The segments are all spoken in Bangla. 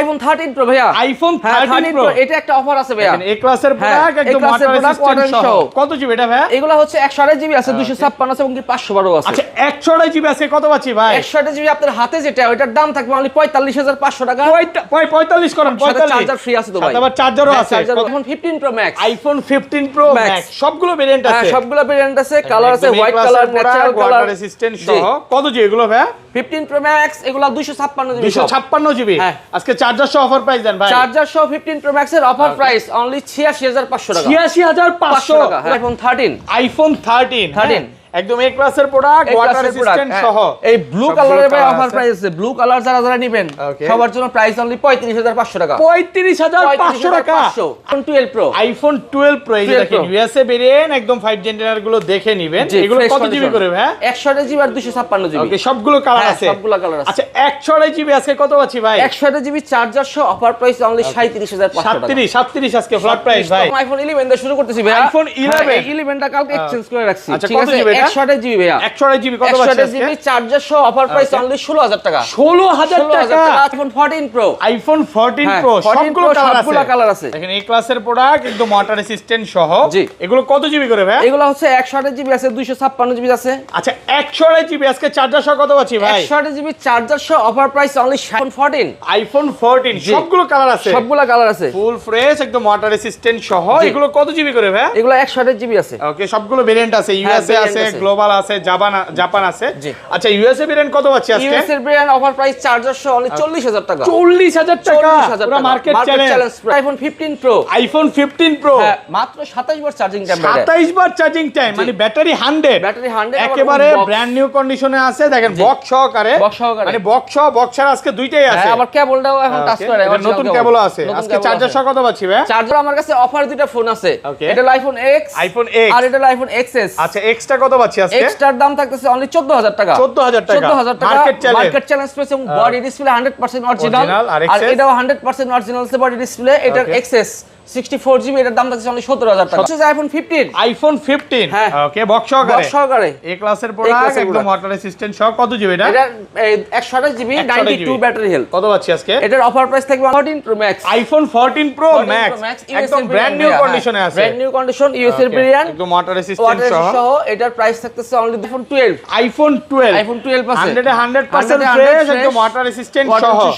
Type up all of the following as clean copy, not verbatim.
আইফোন 13 প্রো ভাইয়া। আইফোন 13 প্রো এটা একটা অফার আছে ভাইয়া। এ ক্লাসের প্রোডাক্ট একদম ওয়াটার সহ। কত জিবি এটা ভাইয়া? এগুলো হচ্ছে 128 জিবি আছে, 256 আছে এবং 512 আছে। আচ্ছা 128 জিবি আছে কত পাচ্ছি ভাই? 128 জিবি আপনার হাতে যেটা ওটার দাম থাকবে অনলি 45500 টাকা। 45 করেন, 45 চার্জার ফ্রি আছে তো ভাই। আবার চার্জারও আছে। IPhone 15 pro max, iPhone 15 pro max সবগুলো ভেরিয়েন্ট আছে। হ্যাঁ সবগুলো ভেরিয়েন্ট আছে, কালার আছে white colour, natural colour, water resistant সহ। কত জিবি এগুলো ভাই? 15 প্রো ম্যাক্স এগুলো 256 জিবি। 256 জিবি। আজকে চার্জার সহ অফার প্রাইস দেন ভাই। চার্জার সহ 15 প্রো ম্যাক্স এর অফার প্রাইস অনলি 86500 টাকা। 86500 টাকা। আইফোন 13, আইফোন 13 একদম এ ক্লাসের প্রোডাক্ট, ওয়াটার রেসিস্ট্যান্ট সহ। এই ব্লু কালারের ভাই অফার প্রাইস আছে। ব্লু কালার যারা নেবেন সবার জন্য প্রাইস অনলি 35500 টাকা। 35500 টাকা। আইফোন 12 প্রো, আইফোন 12 প্রো এই দেখেন ইউএসএ ভেরিয়েন্ট একদম 5 জেনারেল গুলো দেখে নেবেন। এগুলো কত জিবি করে ভাই? 128 জিবি আর 256 জিবি। ওকে সবগুলো কালার আছে। সবগুলো কালার আছে। আচ্ছা 128 জিবি আজকে কত পাচ্ছি ভাই? 128 জিবি চার্জার সহ অফার প্রাইস অনলি 37500 টাকা। 37 আজকে ফ্ল্যাট প্রাইস ভাই। আইফোন 11 দিয়ে শুরু করতেছি ভাই। আইফোন 11 11টা কালকে এক্সচেঞ্জ করে রাখছি। আচ্ছা ঠিক কত আছে জিবি এটা? 128 জিবি ভাইয়া। 128 জিবি কত পাচ্ছি আজকে? 128 জিবি চার্জার সহ অফার প্রাইস অনলি 16000 টাকা। 16000 টাকা। আইফোন 14 প্রো, আইফোন 14 প্রো সবগুলো কালার আছে। দেখেন এই ক্লাসের প্রোডাক্ট একদম ওয়াটার রেসিস্ট্যান্ট সহ। এগুলো কত জিবি করে ভাই? এগুলো হচ্ছে 128 জিবি আছে, 256 জিবি আছে। আচ্ছা 128 জিবি আজকে চার্জার সহ কত পাচ্ছি ভাই? 128 জিবি চার্জার সহ offer price only iPhone 14। IPhone 14 সবগুলো কালার আছে। সবগুলো কালার আছে। ফুল ফ্রেশ একদম ওয়াটার রেসিস্ট্যান্ট সহ। এগুলো কত জিবি করে ভাই? এগুলো 128 জিবি আছে। ওকে সবগুলো ভেরিয়েন্ট আছে, ইউএসএ আছে, গ্লোবাল আছে, জাপান আছে। আচ্ছা ইউএসএ ভেরিয়েন্ট কত পাচ্ছি আজকে? USA variant offer price charger সহ অনলি 40000 টাকা। 40000 টাকা পুরো market challenge. IPhone 15 pro, iPhone 15 pro মাত্র 27 বার চার্জিং টাইম। 27 বার চার্জিং টাইম মানে ব্যাটারি 100 একেবারে ব্র্যান্ড নিউ কন্ডিশনে আছে। দেখেন বক্স সহকারে মানে বক্সার আজকে দুইটাই আছে। আবার কেবলটাও এখন টাচ করে, এটা নতুন কেবল আছে। আজকে চার্জার সহ কত পাচ্ছি ভাই? চার্জার আমার কাছে অফার দুটো ফোন আছে। এটা আইফোন এক্স আর এটা আইফোন এক্সএস। আচ্ছা এক্সটা কত পাচ্ছি আজকে? এক্সটার দাম থাকতেছে অনলি 14000 টাকা। 14000 টাকা মার্কেট চ্যালেঞ্জ পেছে এবং বডি ডিসপ্লে 100% অরিজিনাল আর এটাও 100% অরিজিনাল সে বডি ডিসপ্লে। এটার এক্সএস 64 জিবি, এটার দাম থাকছে অনলি 17000 টাকা। হচ্ছে আইফোন 15, আইফোন 15 ওকে বক্স সহকারে এ ক্লাসের প্রোডাক্ট একদম ওয়াটার রেসিস্ট্যান্ট সহ। কত জিবি এটা? এটা 128 জিবি 92 ব্যাটারি হেলথ। কত পাচ্ছি আজকে? এটার অফার প্রাইস থাকবে 14 pro max. IPhone 14 pro max একদম ব্র্যান্ড নিউ কন্ডিশনে আছে। Brand new condition USA variant একদম ওয়াটার রেসিস্ট্যান্ট সহ। এটার প্রাইস থাকতেছে অনলি আইফোন 12। আইফোন 12 আছে 100% ফ্রেশ একদম ওয়াটার রেসিস্ট্যান্ট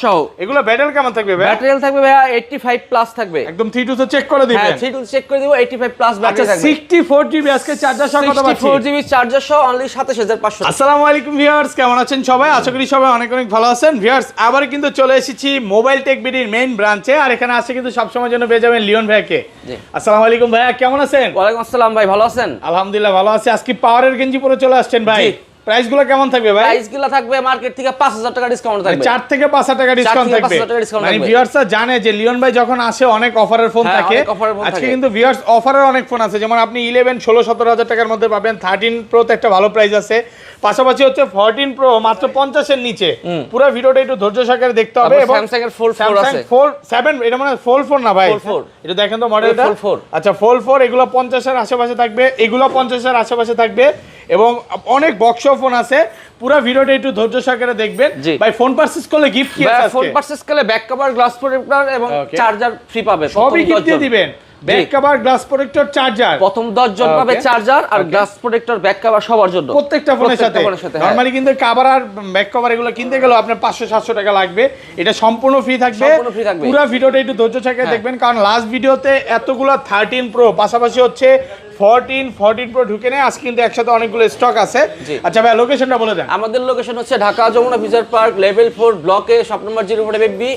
সহ। এগুলো ব্যাটারি কেমন থাকবে ভাই? ব্যাটারি থাকবে ভাই 85 প্লাস থাকবে। একদম 3 তো চেক করে দিবেন। হ্যাঁ 3 চেক করে দিব, 85 প্লাস ব্যাটারি থাকবে। 64 জিবি আজকে চার্জার সহ কত পাচ্ছি? 64 জিবি চার্জার সহ অনলি 27500। আসসালামু আলাইকুম ভিউয়ার্স, কেমন আছেন সবাই? আশা করি সবাই অনেক ভালো আছেন। ভিউয়ার্স আবার কিন্তু চলে এসেছি মোবাইল টেক বিডির মেইন ব্রাঞ্চে, আর এখানে আসে কিন্তু সব সময়ের জন্য পেয়ে যাবেন লিওন ভাইকে। আসসালামু আলাইকুম ভাইয়া, কেমন আছেন? ওয়ালাইকুম আসসালাম ভাই, ভালো আছেন? আলহামদুলিল্লাহ ভালো আছি। আজকে পাওয়ারের গেঞ্জি পরে চলে আসছেন ভাই। প্রাইসগুলো কেমন থাকবে ভাই? প্রাইসগুলো থাকবে মার্কেট থেকে 5000 টাকা ডিসকাউন্ট থাকবে। 4 থেকে 5000 টাকা ডিসকাউন্ট থাকবে। মানে ভিউয়ার্সরা জানে যে লিওন ভাই যখন আসে অনেক অফারের ফোন থাকে। আজকে কিন্তু ভিউয়ার্স অফারের অনেক ফোন আছে, যেমন আপনি 11 16 17000 টাকার মধ্যে পাবেন। 13 প্রো তে একটা ভালো প্রাইস আছে, পাশাপাশি হচ্ছে 14 প্রো মাত্র 50 এর নিচে। পুরো ভিডিওটা একটু ধৈর্য সহকারে দেখতে হবে। এবং স্যামসাং এর ফোল্ড 4 আছে, 7 এটা মানে ফোল্ড 4 না ভাই, এটা দেখেন তো মডেলটা। আচ্ছা ফোল্ড 4 এগুলো 50 এর আশেপাশে থাকবে, এগুলো 50 এর আশেপাশে থাকবে এবং অনেক বক্স ফোন আছে। পুরো ভিডিওটা একটু ধৈর্য সহকারে দেখবেন। ভাই ফোন পারচেজ করলে গিফট কি আছে? ফোন পারচেজ করলে ব্যাক কভার, গ্লাস প্রোটেক্টর এবং চার্জার ফ্রি পাবে। সবই গিফট দিয়ে দিবেন। Back cover, glass protector, charger প্রথম 10 জন পাবে চার্জার আর গ্লাস প্রোটেক্টর, ব্যাক কভার সবার জন্য প্রত্যেকটা ফোনের সাথে। নরমালি কিন্তু কভার আর ব্যাক কভার এগুলো কিনতে গেলে আপনার 500 700 টাকা লাগবে, এটা সম্পূর্ণ ফ্রি থাকবে। পুরো ভিডিওটা একটু ধৈর্য সহকারে দেখবেন, কারণ লাস্ট ভিডিওতে এতগুলো 13 প্রো পাশাপাশি হচ্ছে 14 প্রো ঢুকে নেই। আজকে কিন্তু একসাথে অনেকগুলো স্টক আছে। আচ্ছা ভাই লোকেশনটা বলে দেন। আমাদের লোকেশন হচ্ছে Dhaka Jamuna future park level 4 ব্লকে শপ নাম্বার 04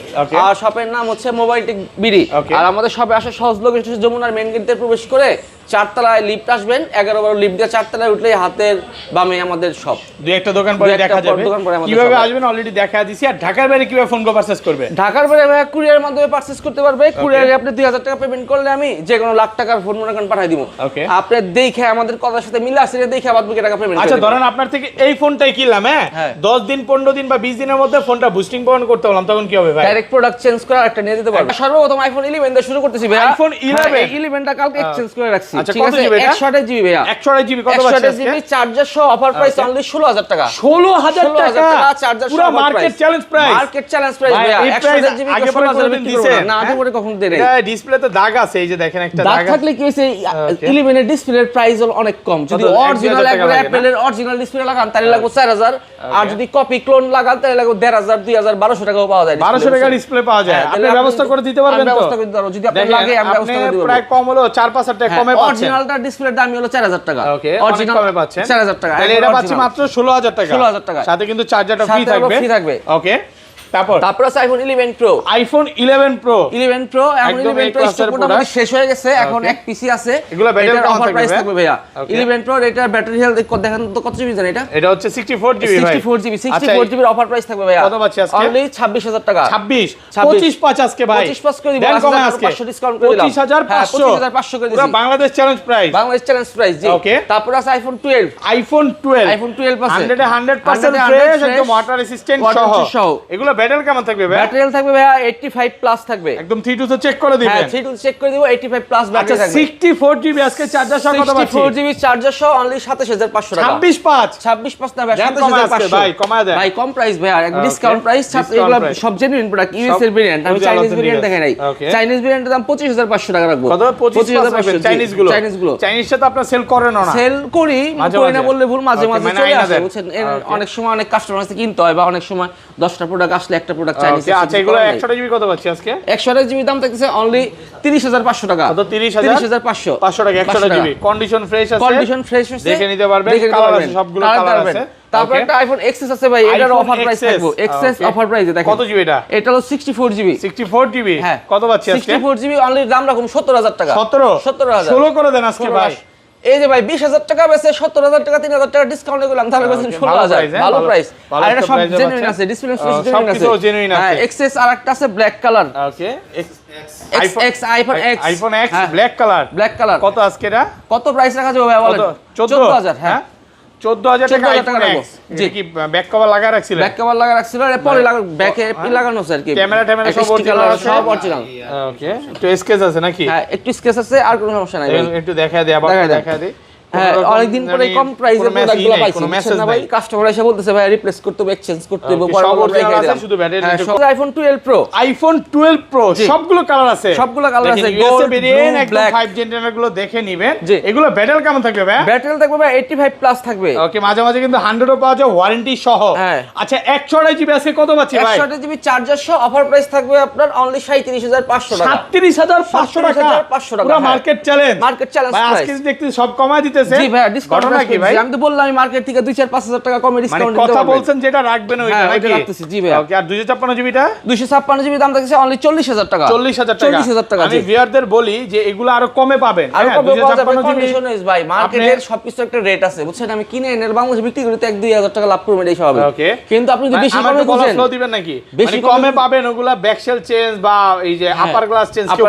আর শপের নাম হচ্ছে মোবাইল টেক বিডি। আর আমাদের শপে আসা সহজ লোকেশন হচ্ছে যমুনার মেইন গেট দিয়ে প্রবেশ করে 4 তলায় লিফট আসবেন, 11 লিফট দিয়ে 4 তলায় উঠলেই হাতের বামে আমাদের শপ। দুই একটা দোকান পরে দেখা যাবে। কিভাবে আসবেন অলরেডি দেখা দিছি। আর ঢাকার বাইরে কিভাবে ফোন কো পারচেজ করবে? ঢাকার বাইরে ভাই কুরিয়ারের মাধ্যমে পারচেজ করতে পারবে। কুরিয়ারে আপনি 2000 টাকা পেমেন্ট করলে আমি যে কোনো লাখ টাকার ফোন মনে করেন পাঠিয়ে দিব। আপনি দেখে আমাদের কথার সাথে মিলে আসলে দেখে বাদ বাকি টাকা পেমেন্ট। আচ্ছা ধরেন আপনার থেকে এই ফোনটাই কিনলাম, হ্যাঁ 10 দিন 15 দিন বা 20 দিনের মধ্যে ফোনটা বুস্টিং পাওয়ার করতে বললাম, তখন কি হবে ভাই? ডাইরেক্ট প্রোডাক্ট চেঞ্জ করে আরেকটা নিয়ে যেতে পারবে। সর্বপ্রথম আইফোন 11 দিয়ে শুরু করতেছি ভাই। আইফোন 11 11টা কালকে এক্সচেঞ্জ করে রাখছি। আচ্ছা ঠিক কত আছে জিবি এটা 128 জিবি ভাইয়া 128 জিবি কত পাচ্ছেন 128 জিবি চার্জার সহ অফার প্রাইস অনলি 16000 টাকা 16000 টাকা চার্জার পুরো market challenge price market challenge price ভাইয়া 128 জিবি আগে পরে 16000 কোনদিন দিছেন না আগে পরে কখনো দেই নাই এটা ডিসপ্লেতে দাগ আছে এই যে দেখেন একটা দাগ দাগ থাকলে কি হইছে 11 এর ডিসপ্লের প্রাইস হল অনেক কম যদি অরিজিনাল অ্যাপলের অরিজিনাল ডিসপ্লে লাগান তাহলে লাগবে 4000 আর যদি কপি ক্লোন লাগান তাহলে লাগবে 1500 2000 1200 টাকাও পাওয়া যায় 1200 টাকা ডিসপ্লে পাওয়া যায় আপনি ব্যবস্থা করে দিতে পারবেন তো ব্যবস্থা করে দিতে পারবো যদি আপনার লাগে আমি ব্যবস্থা করে দেব প্রায় কম হলো 4-5 টাকা কমে পাচ্ছেন অরিজিনালটা ডিসপ্লের দাম হলো 4000 টাকা ওকে অরিজিনাল কমে পাচ্ছেন 4000 টাকা তাহলে এটা পাচ্ছি মাত্র 16000 টাকা 16000 টাকা সাথে কিন্তু চার্জারটা ফ্রি থাকবে ওকে তারপর আছে iPhone 11 pro iPhone 11 pro 11 pro এখন 11 প্রো স্টক মোটামুটি শেষ হয়ে গেছে এখন এক পিসি আছে এগুলা ব্যাটারি অফার প্রাইস থাকবে ভাইয়া 11 প্রো এটার ব্যাটারি হেলথ দেখেন তো কত জিবি জানেন এটা হচ্ছে 64 জিবি ভাই 64 জিবির অফার প্রাইস থাকবে ভাইয়া কত পাচ্ছি আজকে অনলি 26000 টাকা 26 25 আজকে ভাই 25 করে দিব 500 ডিসকাউন্ট করে দিলাম 25500 করে দিছি পুরো Bangladesh challenge price Bangladesh challenge price জি ওকে তারপর আছে আইফোন 12 আইফোন 12 আছে 100% ফ্রেশ একদম ওয়াটার রেসিস্ট্যান্ট সহ এগুলো ব্যাটারি কেমন থাকবে ভাই ব্যাটারি থাকবে ভাইয়া 85 প্লাস থাকবে একদম 32 তো চেক করে দিবেন হ্যাঁ 32 চেক করে দিব 85 প্লাস ব্যাটারি থাকবে 64 জিবি আজকে চার্জার সহ কত পাচ্ছি 64 জিবি চার্জার সহ অনলি 27500 টাকা 26 না ভাই 27500 ভাই কমায় দেন ভাই কম প্রাইস ভাই আর ডিসকাউন্ট প্রাইস এগুলো সব জেনুইন প্রোডাক্ট ইউএস এর ভেরিয়েন্ট আমি চাইনিজ ভেরিয়েন্ট দেখাই নাই চাইনিজ ভেরিয়েন্টের দাম 25500 টাকা রাখবো কত 25500 চাইনিজ গুলো চাইনিজটা তো আপনারা সেল করেন না সেল করি না বললে ভুল মাঝে মাঝে চলে আসে বুঝছেন অনেক সময় অনেক কাস্টমার আছে কিনতে হয় বা অনেক সময় 10টা প্রোডাক্ট আসলে একটা প্রোডাক্ট চাইনিজ আচ্ছা এগুলো 100 জিবি কত পাচ্ছি আজকে 100 জিবি দাম থাকছে অনলি 30500 টাকা কত 30500 500 টাকা 100 জিবি কন্ডিশন ফ্রেশ আছে দেখে নিতে পারবেন কালার আছে সবগুলো কালার আছে তারপর একটা আইফোন এক্সএস আছে ভাই এটার অফার প্রাইস থাকবে এক্সএস অফার প্রাইসে দেখেন কত জিবি এটা হলো 64 জিবি 64 জিবি কত পাচ্ছি আজকে 64 জিবি অনলি দাম রাখুন 17000 টাকা 17000 16 করে দেন আজকে ভাই এই যে ভাই 20000 টাকা বেচে 70000 টাকা 3000 টাকা ডিসকাউন্ট করলাম তাহলে বলছেন 16000 ভালো প্রাইস আর এটা সব জেনুইন আছে ডিসপ্লে জেনুইন আছে হ্যাঁ এক্সএস আরেকটা আছে black colour okay iPhone x black colour কত আজকে এটা কত প্রাইস রাখা যাবে ভাই বলেন 14000 হ্যাঁ 14000 টাকা আইফোন এক্স জি কি ব্যাক কভার লাগা রাখছিলেন ব্যাক কভার লাগা রাখছিল এর পরে লাগা ব্যাকে লাগানো আছে আর কি ক্যামেরা সব অরিজিনাল ওকে তো স্কেচ আছে নাকি হ্যাঁ একটু স্কেচ আছে আর কোনো সমস্যা নাই একটু দেখায় দেই আবার দেখায় দেই হ্যাঁ অনেকদিন পরে কম প্রাইসে প্রোডাক্টগুলো পাইছি না ভাই কাস্টমার এসে বলতেছে ভাই রিপ্লেস করতে হবে এক্সচেঞ্জ করতে হবে সব অরিজিনাল আছে শুধু ব্যাটারি আইফোন 12 প্রো সবগুলো কালার আছে গোল্ড ভেরিয়েন্ট একদম 5 জেনারেল গুলো দেখে নেবেন এগুলো ব্যাটারি কেমন থাকবে ভাই ব্যাটারি থাকবে ভাই 85 প্লাস থাকবে ওকে মাঝে মাঝে কিন্তু 100 ও পাওয়া যায় ওয়ারেন্টি সহ আচ্ছা 128 জিবি আছে কত পাচ্ছি ভাই 128 জিবি চার্জার সহ অফার প্রাইস থাকবে আপনার অনলি 37500 টাকা 37500 টাকা পুরো মার্কেট চ্যালেঞ্জ ভাই আজকে দেখতে সব কমায় দিতেছে জি ভাই ডিসকাউন্ট নাকি ভাই আমি তো বললাম আমি মার্কেট থেকে 2-4-5000 টাকা কমে ডিসকাউন্ট দিতে কথা বলছেন যেটা রাখবেন ওইটা নাকি রাখতেছি জি ভাই ওকে আর 256 জিবিটা 256 জিবি দাম থাকছে অনলি 40000 টাকা 40000 টাকা আমি ভিউয়ারদের বলি যে এগুলো আরো কমে পাবেন আর কমে পাওয়া যাবে কন্ডিশন ইজ ভাই মার্কেটের সবকিছু একটা রেট আছে বুঝছেন আমি কিনে এনে বাংলাদেশে বিক্রি করতে 1-2000 টাকা লাভ করব এটাই স্বাভাবিক ওকে কিন্তু আপনি যদি বেশি কমে বুঝেন ফ্লো দিবেন নাকি মানে কমে পাবেন ওগুলা ব্যাকশেল চেঞ্জ বা এই যে আপার গ্লাস চেঞ্জ কেউ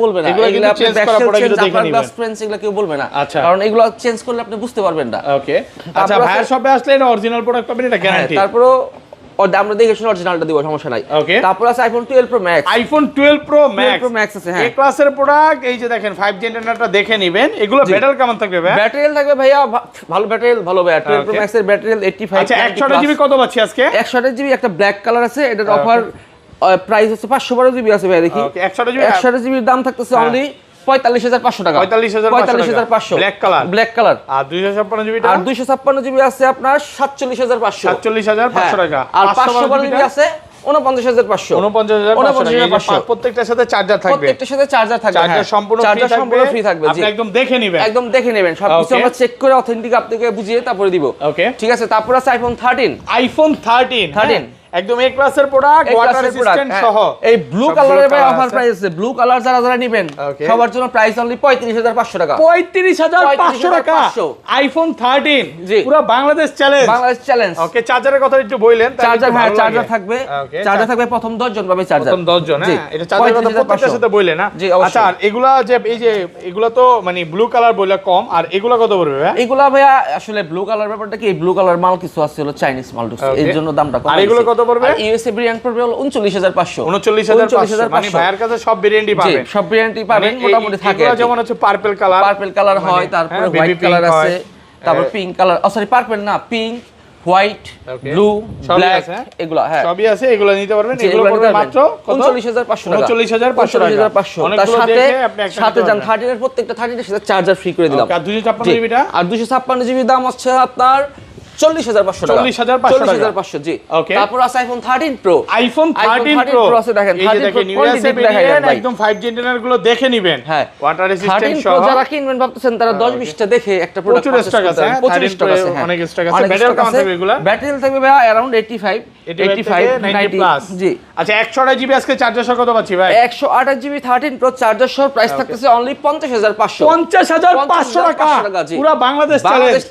বলবে না এগুলো আপনি চেঞ্জ করা পড়ে কিন্তু দেখে নেবেন গ্লাস ফ্রেন্স এগুলো কেউ বলবে না কারণ এগুলো চেঞ্জ করলে আপনি বুঝতে পারবেন না ওকে আচ্ছা ভাইয়ের শপে আসলে এটা অরিজিনাল প্রোডাক্ট পাবেন এটা গ্যারান্টি তারপরে আমরা দেখে শুনে অরিজিনালটা দিব সমস্যা নাই ওকে তারপর আছে iPhone 12 pro max iPhone 12 pro max আছে হ্যাঁ এই ক্লাসের প্রোডাক্ট এই যে দেখেন 5 জেনারেটরটা দেখে নেবেন এগুলো ব্যাটারি কেমন থাকবে ভাই ব্যাটারি থাকবে ভাইয়া ভালো ব্যাটারি ভালো ভাই 12 প্রো ম্যাক্স এর ব্যাটারি 85 আচ্ছা 100 জিবি কত পাচ্ছি আজকে 100 জিবি একটা ব্ল্যাক কালার আছে এটার অফার প্রাইস হচ্ছে 512 জিবি আছে ভাই দেখি ওকে 100 জিবির দাম থাকতেছে অনলি 45500 টাকা 45500 ব্ল্যাক কালার আর 256 জিবি আর 256 জিবি আছে আপনার 47500 47500 টাকা আর 512 জিবি আছে 49500 প্রত্যেকটার সাথে চার্জার থাকবে চার্জার সম্পূর্ণ ফ্রি থাকবে আপনি একদম দেখে নেবেন সবকিছু আমরা চেক করে অথেন্টিক আপনাকে বুঝিয়ে তারপরে দিব ওকে ঠিক আছে তারপর আছে আইফোন 13 একদম এ ক্লাসের প্রোডাক্ট ওয়াটার রেজিস্ট্যান্ট সহ এই ব্লু কালারের ভাই অফার প্রাইস আছে ব্লু কালার যারা নেবেন সবার জন্য প্রাইস অনলি 35500 টাকা 35500 টাকা আইফোন 13 পুরো বাংলাদেশ চ্যালেঞ্জ ওকে চার্জারের কথা একটু বললেন চার্জার থাকবে প্রথম 10 জন পাবে চার্জার প্রথম 10 জন হ্যাঁ এটা চার্জারের কথা প্রত্যেকটার সাথে বললেন না আচ্ছা আর এগুলা যে এই যে এগুলা তো মানে ব্লু কালার বলে কম আর এগুলা কত পড়বে ভাই এগুলা ভাইয়া আসলে ব্লু কালার ব্যাপারটা কি ব্লু কালার মাল কিছু আছে হলো চাইনিজ মাল এর জন্য দামটা কম আর এগুলো কত পড়বে? ইউএসএ ভেরিয়েন্ট পড়বে হলো 39500। 39500 মানে ভাইয়ের কাছে সব ভেরিয়েন্টই পাবেন। সব ভেরিয়েন্টই পাবেন মোটামুটি থাকে। এগুলো যেমন হচ্ছে পার্পল কালার হয়, তারপরে হোয়াইট কালার আছে, তারপর পিঙ্ক কালার, সরি পার্পল না, পিঙ্ক, হোয়াইট, ব্লু, ব্ল্যাক, এগুলা হ্যাঁ সবই আছে। এগুলো নিতে পারবেন। এগুলো পড়বে মাত্র 39500 টাকা। 39500 টাকা। তার সাথে জান 13 এর প্রত্যেকটা 13 এর সাথে চার্জার ফ্রি করে দিলাম। আর 256 জিবিটা? আর 256 জিবি দাম হচ্ছে আপনার 40500 টাকা। 40500 জি। তারপর আছে আইফোন 13 প্রো। আইফোন 13 প্রো আছে দেখেন, এই যে দেখেন ইউএসএ ভেরিয়েন্ট একদম 5G ইন্টারনেট গুলো দেখে নেবেন। হ্যাঁ ওয়াটার রেজিস্ট্যান্ট সহ। যারা কিনবেন ভাবতেছেন তারা 10-20 টা দেখে একটা প্রোডাক্ট প্রচুর স্টক আছে। 25 টাকা আছে, অনেক স্টক আছে। ব্যাটারি কেমন থাকবে এগুলা? ব্যাটারি থাকবে ভাই अराउंड 85 90 প্লাস। জি। আচ্ছা 128 জিবি আজকে চার্জার সহ কত পাচ্ছি ভাই? 128 জিবি 13 প্রো চার্জার সহ প্রাইস থাকতেছে অনলি 50500। 50500 টাকা। পুরো বাংলাদেশ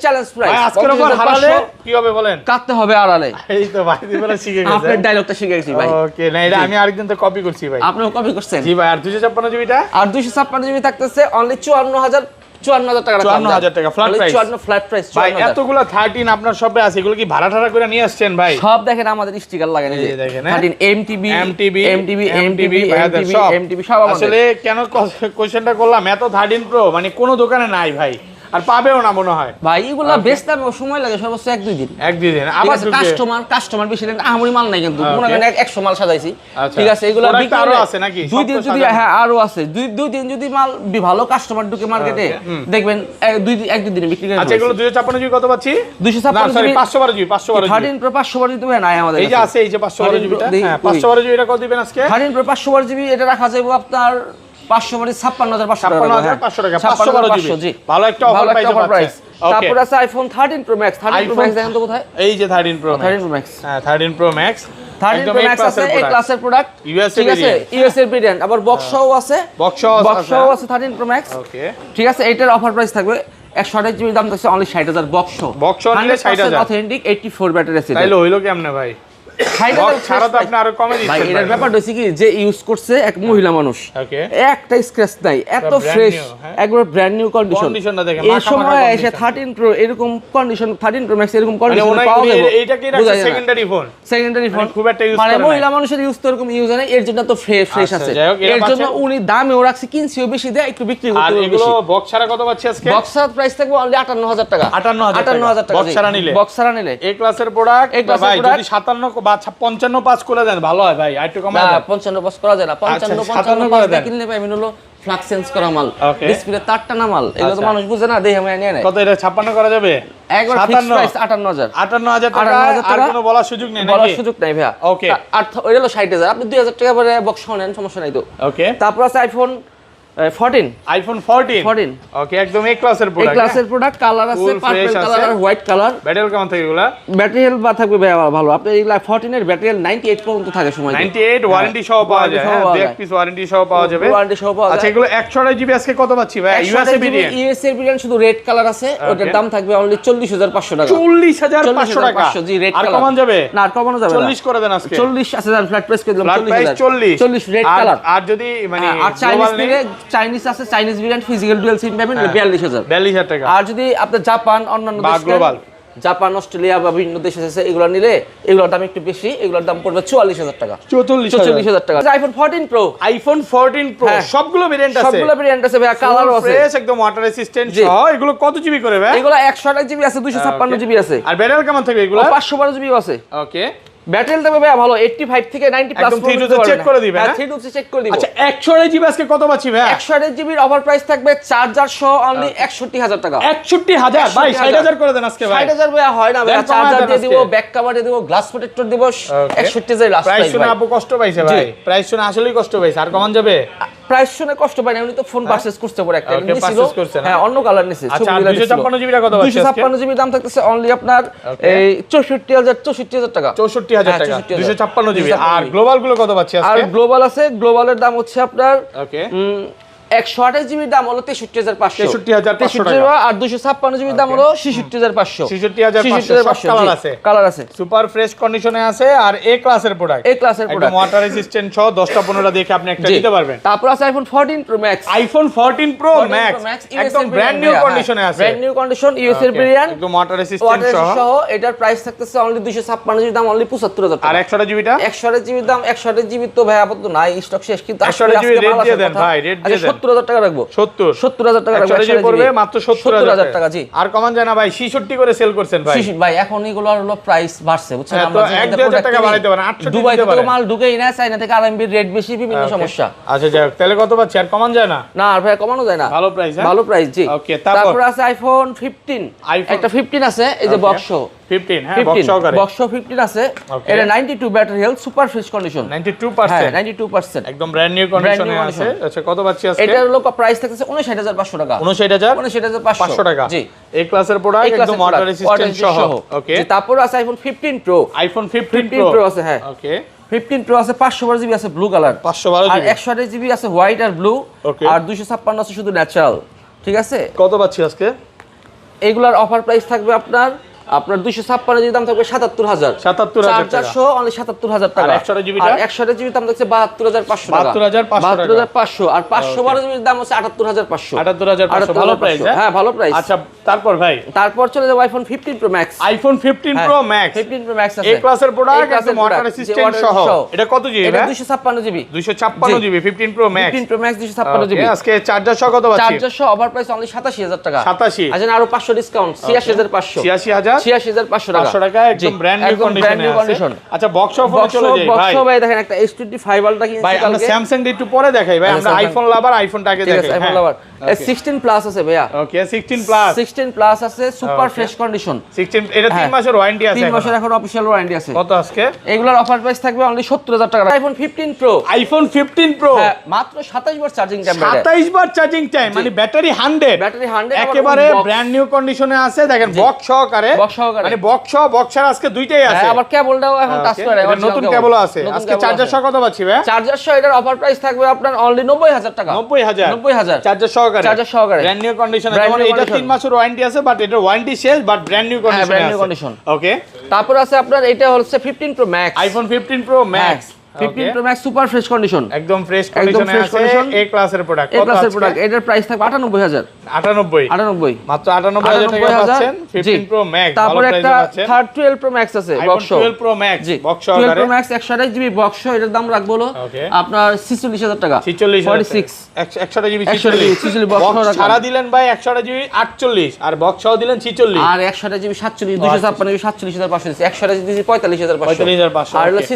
চ্যালেঞ্জ প্রাইস। ভাই আজকের অফার হারালে কি হবে বলেন? কাটতে হবে আড়ালে। এই তো ভাই দিবরা শিখে গেছে। আপনার ডায়লগটা শিখে গেছি ভাই। ওকে না এটা আমি আরেকদিন তো কপি করছি ভাই। আপনিও কপি করছেন? জি ভাই। আর 256 জিবিটা? আর 256 জিবি থাকতেছে অনলি 54000 টাকা। 54000 টাকা ফ্ল্যাট প্রাইস। 54 flat price. ভাই এতগুলো 13 আপনার সবে আছে, এগুলো কি ভাড়া ঠাড়া করে নিয়ে আসছেন ভাই? সব দেখেন আমাদের স্টিকার লাগানো এই যে দেখেন 13 এমটিবি সব আমাদের। আসলে কেন কোশ্চেনটা করলাম, এত 13 প্রো মানে কোনো দোকানে নাই ভাই, আর পাবেও না মনে হয় ভাই। এগুলা বেচতে সময় লাগে সর্বোচ্চ 1-2 দিন। 1-2 দিন। আবার কাস্টমার বেশি নেন, আমরি মাল নাই কিন্তু মনে করেন 100 মাল সাজাইছি, আচ্ছা। ঠিক আছে। এগুলা বিক্রি আরো আছে নাকি? 2 দিন যদি হ্যাঁ আরো আছে 2 দিন যদি মাল ভালো কাস্টমার ঢুকে মার্কেটে দেখবেন 1-2 দিনে বিক্রি করে। আচ্ছা এগুলো 256 জিবি কত পাচ্ছি? 256 সরি 512 জিবি 13 প্রো 512 জিবি নাই আমাদের এই যে আছে, এই যে 512 জিবিটা। হ্যাঁ 512 জিবি এটা কত দিবেন আজকে? 13 প্রো 512 জিবি এটা রাখা যাবে আপনার 555,500 টাকা। 512 জিবি ভালো একটা অফার পাইছে। তারপর আছে iPhone 13 pro max. 13 pro max দেখেন তো কোথায়? এই যে 13 প্রো ম্যাক্স। হ্যাঁ 13 প্রো ম্যাক্স 13 প্রো ম্যাক্স আছে এই ক্লাসের প্রোডাক্ট, ঠিক আছে। ইউএসএ ভেরিয়েন্ট আবার বক্সও আছে, বক্সও আছে 13 প্রো ম্যাক্স। ওকে ঠিক আছে। এটার অফার প্রাইস থাকবে 128 জিবি দাম থাকছে অনলি 60000 বক্স নিলে 60000 অথেন্টিক 84 ব্যাটারি আছে। তাইলে হইলো কেমনে ভাই? ছাড়া তো আপনি আরো কমে দিচ্ছেন ভাই। এর ব্যাপারটা হচ্ছে কি যে ইউজ করছে এক মহিলা মানুষ, একটা স্ক্র্যাচ নাই, এত ফ্রেশ একবার ব্র্যান্ড নিউ কন্ডিশনটা দেখেন। এই সময় এসে 13 প্রো এরকম কন্ডিশন, 13 প্রো ম্যাক্স এরকম কন্ডিশন পাওয়া যাবে। এইটা কি রাখছে সেকেন্ডারি ফোন খুব একটা ইউজ করে মানে মহিলা মানুষের ইউজ তো এরকম ইউজ হয়, এর জন্য তো ফ্রেশ আছে। এর জন্য উনি দামেও রাখছে, কিনছিও বেশি দেয়, একটু বিক্রি করতে আর এগুলো বক্স ছাড়া কত পাচ্ছি আজকে? বক্স ছাড়া প্রাইস থাকবে অনলি 58000 টাকা। 58000 টাকা বক্স ছাড়া নিলে এই ক্লাসের প্রোডাক্ট। ভাই যদি 57 বা 55 পাঁচ করে দেন ভালো হয় ভাই, একটু কমায় দেন। 55 পাস করা যায় না, 55 করে দেন কিনলে পাই হলো ফ্লাক্স চেঞ্জ করা মাল, ডিসপ্লে তারটা না মাল, এগুলো তো মানুষ বুঝে না, দেখে আমি নিয়ে নেয়। কত এটা 56 করা যাবে? একবার ফিক্স প্রাইস 58000 টাকা। আর কোনো বলার সুযোগ নেই নাকি? বলার সুযোগ নাই ভাইয়া। ওকে আর ওই হলো 60000, আপনি 2000 টাকা করে বক্স নেন, সমস্যা নাই তো। ওকে তারপর আছে আইফোন 14 ওকে একদম এই ক্লাসের প্রোডাক্ট। এই ক্লাসের প্রোডাক্ট কালার আছে পার্পল কালার আর হোয়াইট কালার। ব্যাটারি কেমন থাকে এগুলা? ব্যাটারি হেলথ বা থাকবে ভালো। আপনি এগুলা 14 এর ব্যাটারি 98 পর্যন্ত থাকে সময়। 98 ওয়ারেন্টি সহ পাওয়া যায়। হ্যাঁ দুই পিস ওয়ারেন্টি সহ পাওয়া যাবে। আচ্ছা এগুলো 128 জিবি আজকে কত পাচ্ছি ভাই? USA variant. ইউএসএ ভেরিয়েন্ট শুধু রেড কালার আছে, ওটার দাম থাকবে অনলি 40500 টাকা। 40500 টাকা জি রেড আর কালার। কমান যাবে? না আর কমানো যাবে না। 40 করে দেন আজকে। 40 আছে জান ফ্ল্যাট প্রাইস করে দিলাম 40000। 40 রেড কালার। আর যদি মানে আর চাইনিজ আছে, Chinese variant physical dual SIM পাবেন 42000 টাকা। আর যদি আপনি জাপান অন্যান্য দেশ গ্লোবাল জাপান অস্ট্রেলিয়া বা বিভিন্ন দেশ আছে এগুলো নিলে এগুলোর দাম একটু বেশি, এগুলোর দাম পড়বে 44000 টাকা। 44000 টাকা। আইফোন 14 প্রো সবগুলো ভেরিয়েন্ট আছে ভাই, কালারও আছে ফ্রেশ একদম ওয়াটার রেসিস্ট্যান্ট সহ। এগুলো কত জিবি করে ভাই? এগুলো 128 জিবি আছে, 256 জিবি আছে। আর ব্যাটারি কেমন থাকবে এগুলো? 512 জিবি আছে। ওকে ব্যাটারি থাকবে ভাই ভালো 85 থেকে 90 প্লাস পর্যন্ত চেক করে দিবেন। হ্যাঁ 3 চেক করে দিব। আচ্ছা 128 জিবি আজকে কত পাচ্ছি ভাই? 128 জিবির অফার প্রাইস থাকবে চার্জার সহ অনলি 61000 টাকা। 61000 ভাই 60000 করে দেন আজকে ভাই। 60000 ভাই হয় না ভাই, চার্জার দিয়ে দিব, ব্যাক কভার দিয়ে দিব, গ্লাস প্রোটেক্টর দিব, 61000 লাস্ট প্রাইস শুনে আপু কষ্ট পাইছে ভাই। প্রাইস শুনে আসলেই কষ্ট পাইছে। আর কমান যাবে? প্রাইস শুনে কষ্ট পাই না, উনি তো ফোন পারচেজ করতে পারে একটা নিছিল। হ্যাঁ অন্য কালার নিছে। আচ্ছা 256 জিবি কত আছে? 256 জিবি দাম থাকতেছে অনলি আপনার এই 64000 টাকা। 64000 টাকা 256 জিবি। আর গ্লোবাল গুলো কত পাচ্ছি আজকে? আর গ্লোবাল আছে, গ্লোবালের দাম হচ্ছে আপনার ওকে 128 জিবির দাম হলো 63500, 63500 টাকা। আর 256 জিবির দাম হলো 66500, 66500 কালার আছে, কালার আছে, সুপার ফ্রেশ কন্ডিশনে আছে। আর এ ক্লাসের প্রোডাক্ট, এ ক্লাসের প্রোডাক্ট, ওয়াটার রেজিস্ট্যান্ট সহ 10টা 15টা দেখে আপনি একটা নিতে পারবেন। তারপর আছে iPhone 14 pro max, iPhone 14 pro max একদম ব্র্যান্ড নিউ কন্ডিশনে আছে, ব্র্যান্ড নিউ কন্ডিশন, ইউএস এর ভেরিয়েন্ট, একদম ওয়াটার রেজিস্ট্যান্ট সহ। এটার প্রাইস থাকতেছে অনলি 256 জিবি দাম অনলি 75000 টাকা। আর 128 জিবিটা 128 জিবি দাম, 128 জিবি তো ভাই আপাতত নাই, স্টক শেষ, কিন্তু 128 জিবি রেট দিয়ে দেন ভাই, রেট দিয়ে দেন। 70000 টাকা রাখবো, 70000 টাকা রাখবো, 128 জিবি পড়বে মাত্র 70000 টাকা। জি, আর কমান যায় না ভাই, 66 করে সেল করছেন ভাই। ভাই এখন এগুলো হলো প্রাইস বাড়ছে, বুঝছেন, তো আমরা 1-2000 টাকা বাড়াইতে পারেন, 800 দুবাই দিতে থেকে পারেন। মাল ঢুকেই না, চাইনা থেকে আরএমবি রেট বেশি, বিভিন্ন সমস্যা। আচ্ছা যাক, তাহলে কত পাচ্ছি, আর কমান যায় না? না আর ভাই কমানো যায় না, ভালো প্রাইস, হ্যাঁ ভালো প্রাইস। জি, ওকে। তারপর আছে আইফোন 15, একটা 15 আছে, এই যে বক্স 15, হ্যাঁ বক্স সহকারে, বক্স 15 আছে, এটা 92 battery health, super fresh condition, 92%, 92% একদম ব্র্যান্ড নিউ কন্ডিশনে আছে। আচ্ছা কত পাচ্ছি আজকে? এটার লোক প্রাইস থাকছে 59500 টাকা, 59500 টাকা। জি, এই ক্লাসের প্রোডাক্ট একদম ওয়াটার রেজিস্ট্যান্ট সহ। ওকে, তারপর আছে আইফোন 15 প্রো, আইফোন 15 প্রো আছে, হ্যাঁ ওকে। 15 প্রো আছে, 512 জিবি আছে ব্লু কালার, 512 আর জিবি, 128 জিবি আছে হোয়াইট আর ব্লু, Okay. আর 256 আছে শুধু ন্যাচারাল। ঠিক আছে, কত পাচ্ছি আজকে? এইগুলার অফার প্রাইস থাকবে আপনার 256 জিবি দাম থাকবে 77000, 77000 টাকা, 400 অনলি 77000 টাকা। আর 128 জিবিটা? আর 128 জিবি দাম থাকছে 72500 টাকা, 72500 আর 512 জিবির দাম হচ্ছে 78500, 78500, ভালো প্রাইস, হ্যাঁ ভালো প্রাইস। আচ্ছা তারপর ভাই, তারপর চলে যাবো iPhone 15 pro max, iPhone 15 pro max, 15 pro max আছে, এই ক্লাসের প্রোডাক্ট ক্লাসের একদম ওয়াটার product, রেজিস্ট্যান্ট যে সহ। water এটা কত জিবি? এটা 256 GB, 256 GB 15 pro max, 15 pro max 256 GB. আজকে চার্জার সহ কত পাচ্ছি? চার্জার সহ অফার প্রাইস অনলি 87000 টাকা, 87, আচ্ছা আরো 500 ডিসকাউন্ট, 86500, 86500 টাকা, 500 টাকা, একদম ব্র্যান্ড নিউ কন্ডিশনে আছে। আচ্ছা বক্স অফ চলে যাই ভাই, ভাই দেখেন একটা S25 আলটা কিনছি ভাই আমরা কালকে, স্যামসাং দিয়ে একটু পরে দেখাই ভাই, আমরা আইফোন লাভার, আইফোনটাকে ঠিক আছে দেখাই। আইফোন লাভার 16 প্লাস আছে ভাইয়া, ওকে 16 প্লাস, 16 প্লাস আছে, সুপার ফ্রেশ কন্ডিশন, 16, এটা 3 মাসের ওয়ারেন্টি আছে, 3 মাসের এখন অফিশিয়াল ওয়ারেন্টি আছে। কত আজকে? এগুলোর অফার প্রাইস থাকবে অনলি 70000 টাকা। আইফোন 15 প্রো, আইফোন 15 প্রো, হ্যাঁ মাত্র 27 বার চার্জিং টাইম, 27 বার চার্জিং টাইম, মানে ব্যাটারি 100, ব্যাটারি 100, একেবারে ব্র্যান্ড নিউ কন্ডিশনে আছে। দেখেন বক্স সহকারে, মানে বক্সার আজকে দুইটাই আছে, আবার কেবলটাও এখন টাচ করে, এটা নতুন কেবল আছে। আজকে চার্জার সহ কত পাচ্ছি ভাই? চার্জার সহ এটার অফার প্রাইস থাকবে আপনার অনলি 90000 টাকা, 90000 চার্জার সহকারে, ব্র্যান্ড নিউ কন্ডিশনে। যেমন এটা 3 মাসের ওয়ারেন্টি আছে, বাট এটা ওয়ারেন্টি শেষ, বাট ব্র্যান্ড নিউ কন্ডিশনে আছে। ওকে, তারপর আছে আপনার এটা হচ্ছে 15 pro max, iPhone 15 pro max, 15 pro max super fresh condition, একদম ফ্রেশ কন্ডিশনে আছে, এই ক্লাসের প্রোডাক্ট। এই ক্লাসের প্রোডাক্ট, এটার প্রাইস থাকবে 98000, 98 মাত্র 98000 টাকা পাচ্ছেন 15 প্রো ম্যাক্স। তারপর একটা 12 প্রো ম্যাক্স আছে, box 12 pro max, box 12 pro max 128 GB box, এটার দাম রাখবো হলো আপনার 46000 টাকা, 46 128 জিবি 46 বক্স ছাড়া দিলেন ভাই 128 জিবি 48, আর বক্স সহ দিলেন 46, আর 128 জিবি 47 256 জিবি 47500 দিছি, 128 জিবি 45500, 45500 আর হলো